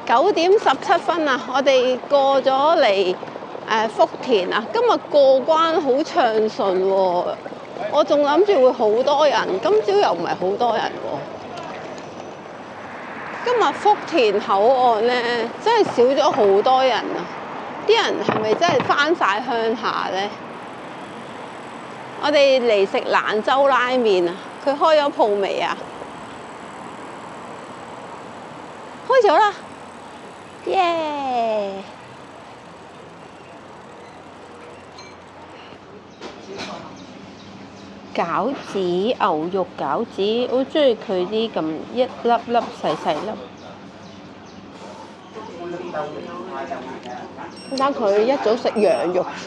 9點17分啊！我哋過咗嚟福田啊，今日過關好暢順喎。我仲諗住會好多人，今朝又唔係好多人喎。今日福田口岸咧，真係少咗好多人啊！啲人係咪真係返晒鄉下咧？我哋嚟食蘭州拉麵啊！佢開咗鋪未啊？開咗啦！耶！餃子牛肉餃子，好中意佢啲咁一粒粒細細粒。睇下佢一早食羊肉串。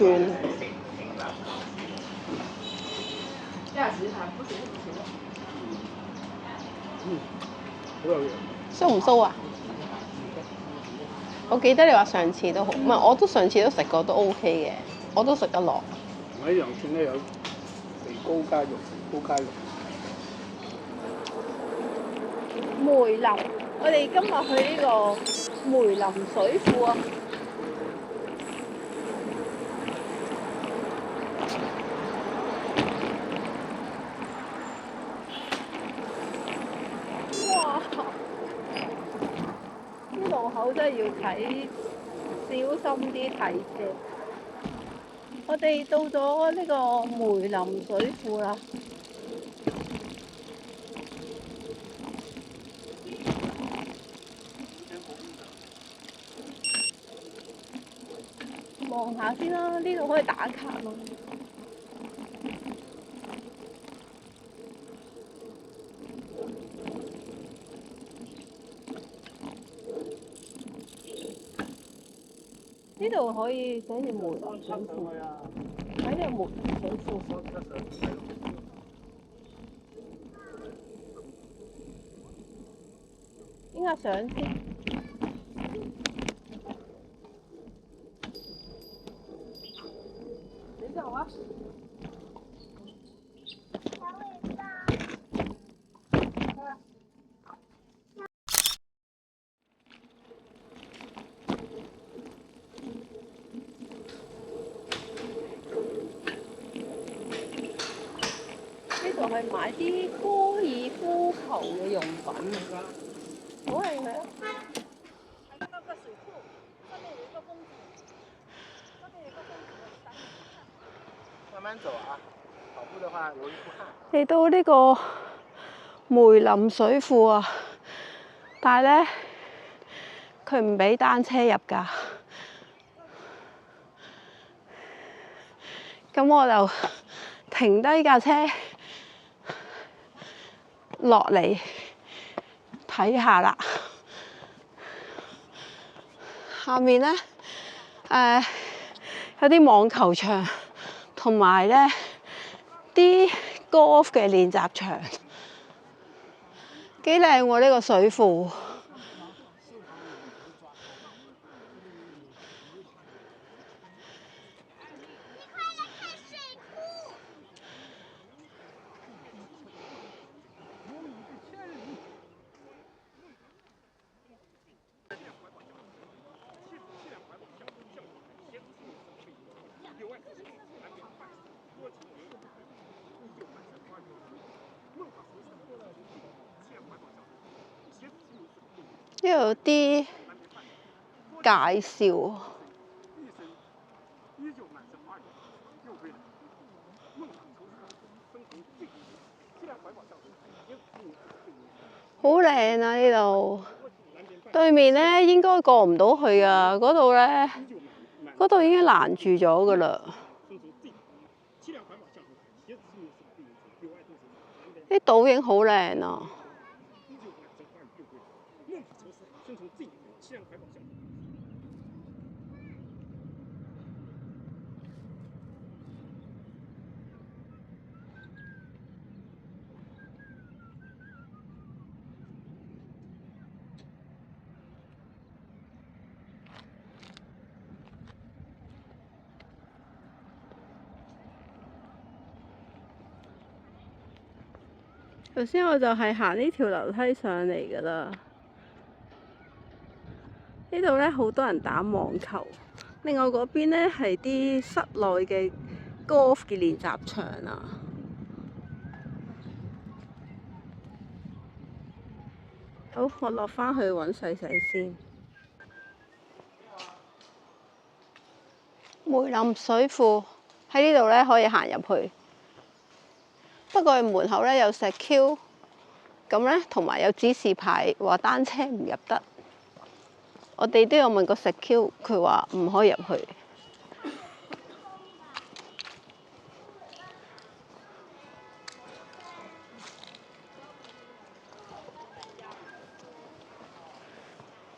酥唔酥啊？我記得你話上次都好，唔係我都上次都食過，都 OK 嘅，我都食得落。買羊串咧有肥膏加肉，肥膏加肉。梅林，我哋今日去呢個梅林水庫啊！哇！啲路口真係要睇，小心啲睇車。我哋到咗呢個梅林水庫啦。望下先啦，呢度可以打卡咯。呢度可以寫住梅林水庫，喺呢個梅林水庫。應該上先。你走啊！呢度係買啲高爾夫球嘅用品啊，好靚啊！那个水库上面有一个公主，上面有一个公主。慢慢走啊，跑步的話容易出汗。嚟到呢個梅林水庫啊，但係咧佢唔俾單車入㗎，咁我就停低架車落嚟睇下啦。下面咧有啲網球場，同埋咧啲 golf 嘅練習場，幾靚喎呢個水庫。呢度有啲介紹，好靚啊！呢度對面咧應該過唔到去啊，嗰度咧嗰度已經攔住咗㗎啦。啲倒影好靚啊！頭先我就係行呢條樓梯上嚟㗎啦。呢度咧好多人打網球，另外嗰邊咧係啲室內嘅 golf 嘅練習場啊。好，我落返去揾細細先。梅林水庫喺呢度咧可以行入去，不過佢門口咧有石 Q， 咁咧同埋有指示牌話單車唔入得。我哋都有問過石 Q， 佢話唔可以入去。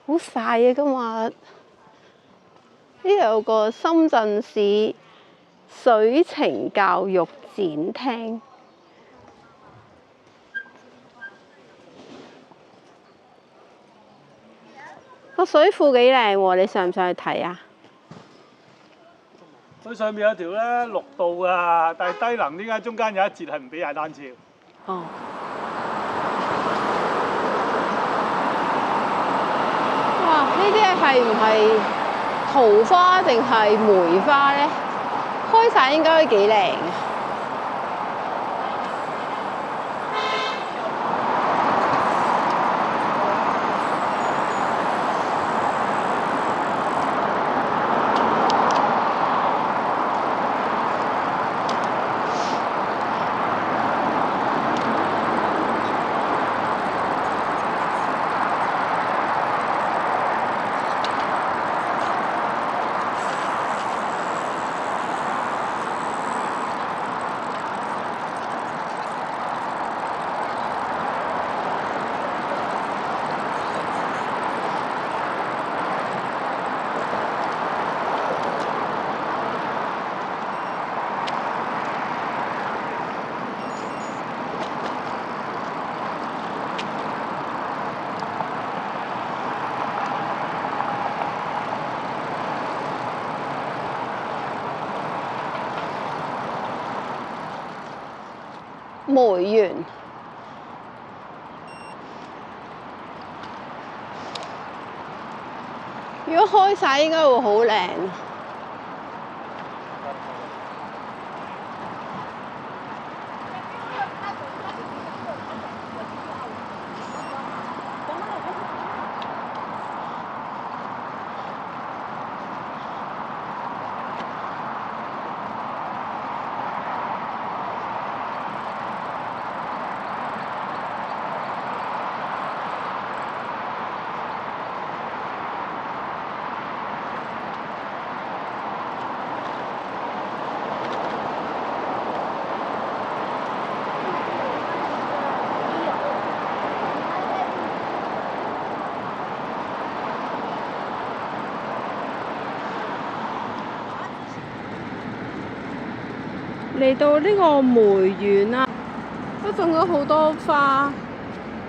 好曬啊！今日呢度有個深圳市水情教育展廳，個水庫幾靚喎！你上唔上去睇啊？佢上面有條咧綠道㗎，但係低能，點解中間有一節係唔俾踩單車？哦。哇！呢啲係唔係桃花定係梅花咧？開晒應該幾靚嘅。梅園如果開晒應該會好靚。嚟到呢個梅園啦，都種咗好多花，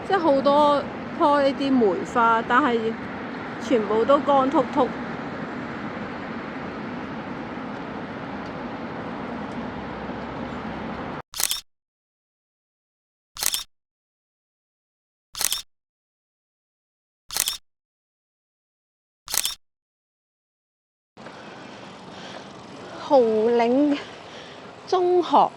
即係好多棵呢啲梅花，但係全部都乾禿禿。紅嶺中學。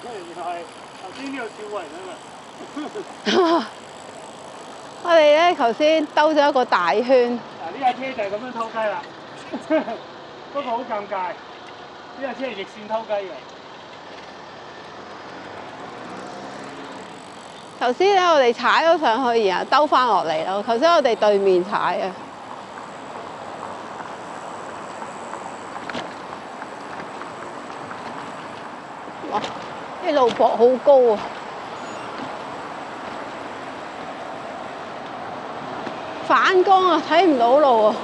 原來係頭先呢度跳過嚟㗎嘛。我哋咧頭先兜咗一個大圈。嗱，呢架車就係咁樣偷雞啦，不過好尷尬。呢架車係逆線偷雞嘅。頭先咧，我哋踩咗上去，然後兜翻落嚟咯。頭先我哋對面踩啊。哇！啲路膊好高啊！反光啊，睇唔到路啊！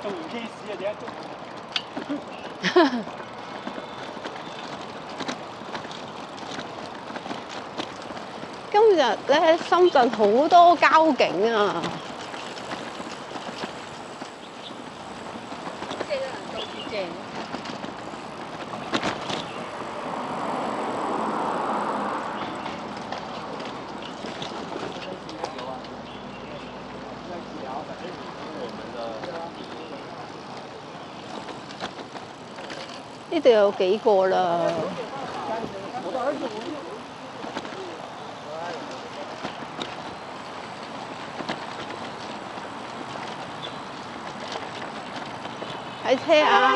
做完 case 啊，點解做？今日咧，深圳好多交警啊！這個人做住正。呢度有幾個啦。睇車啊！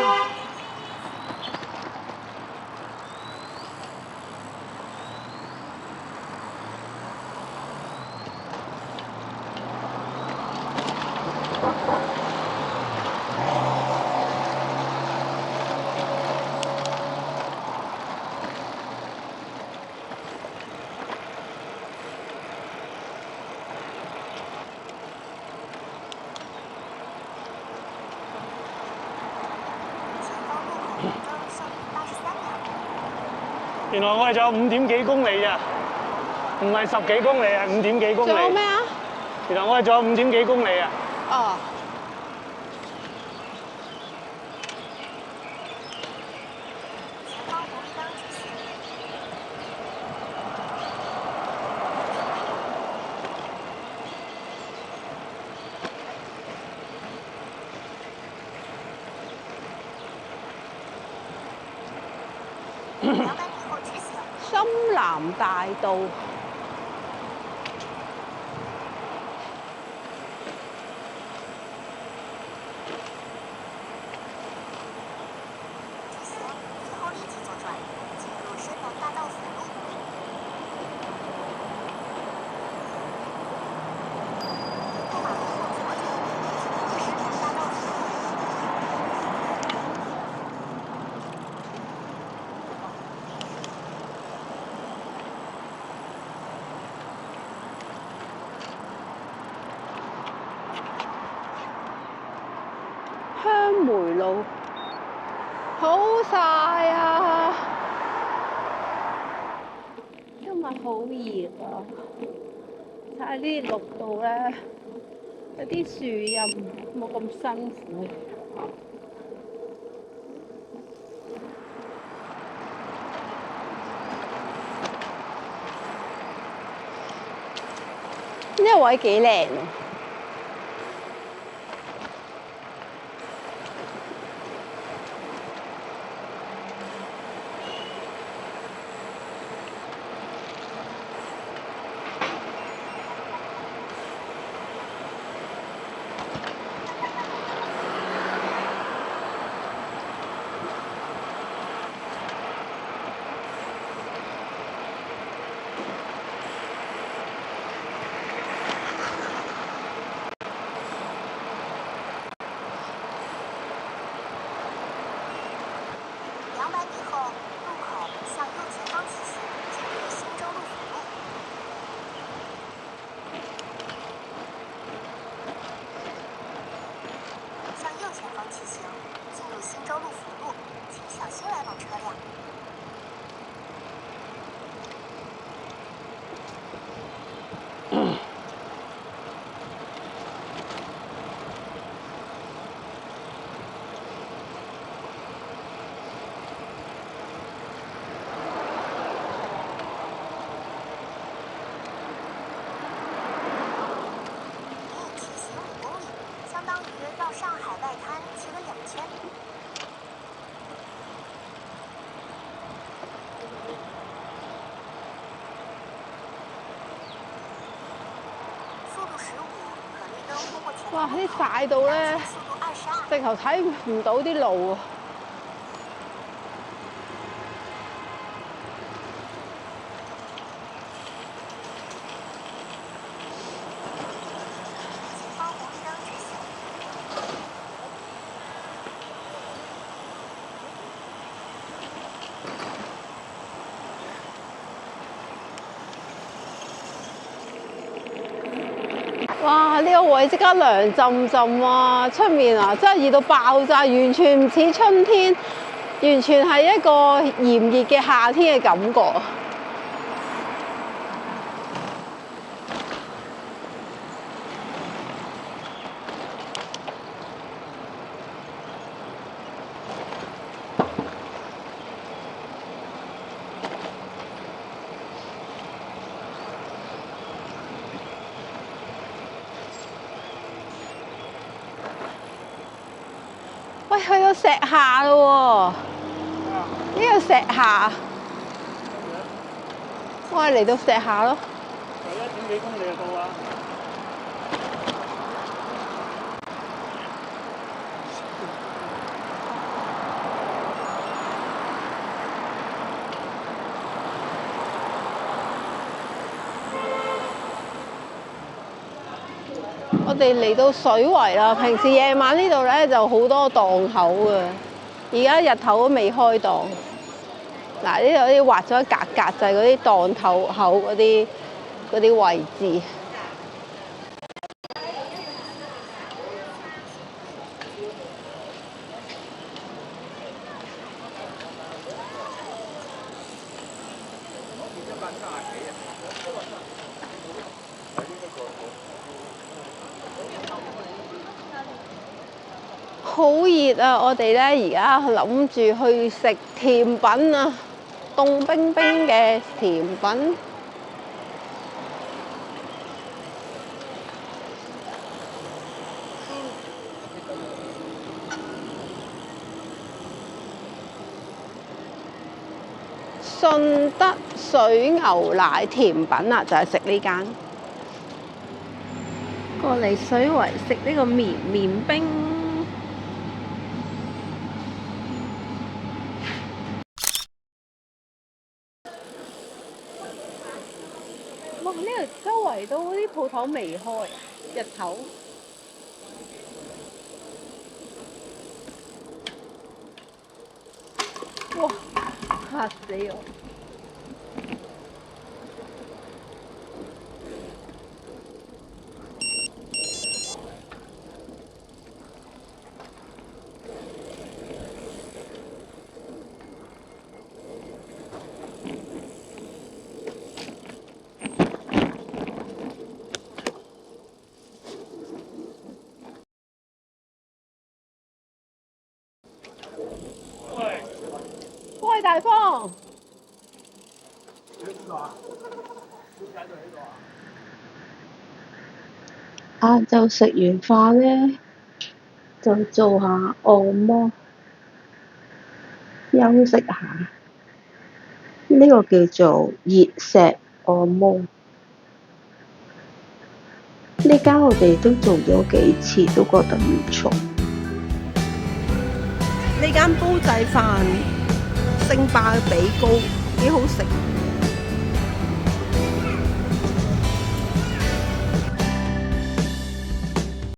原來我哋仲有5點幾公里咋，唔係10幾公里，係5點幾公里。仲有咩啊？原來我哋仲有5點幾公里啊！哦。深南大道。香梅路好曬啊！今日好熱啊！睇下呢啲綠道咧，有啲樹蔭，冇咁辛苦。呢個位幾靚啊！哇！啲曬到咧，直頭睇唔到啲路啊！哇！呢個位即刻涼浸浸啊！出面啊，真係熱到爆炸，完全唔似春天，完全係一個炎熱嘅夏天嘅感覺。喂，去到石下咯喎！呢個石下，我係嚟到石下咯。有1.幾公里就到啦。我哋嚟到水圍啦，平時夜晚呢度咧就好多檔口嘅，而家日頭都未開檔。嗱，呢度啲畫咗一格格就係嗰啲檔口嗰啲位置。好熱啊！我哋咧而家諗住去食甜品啊，凍冰冰嘅甜品。順德水牛奶甜品啊，就係食呢間。過嚟水圍食呢個綿綿冰。哇！呢度周圍都啲鋪頭未開，日頭。哇！嚇死我！喂，大方。晏晝食完飯咧，就做下按摩，休息下。呢個叫做熱石按摩。呢間我哋都做咗幾次，都覺得唔錯。呢間煲仔飯星巴比高幾好食。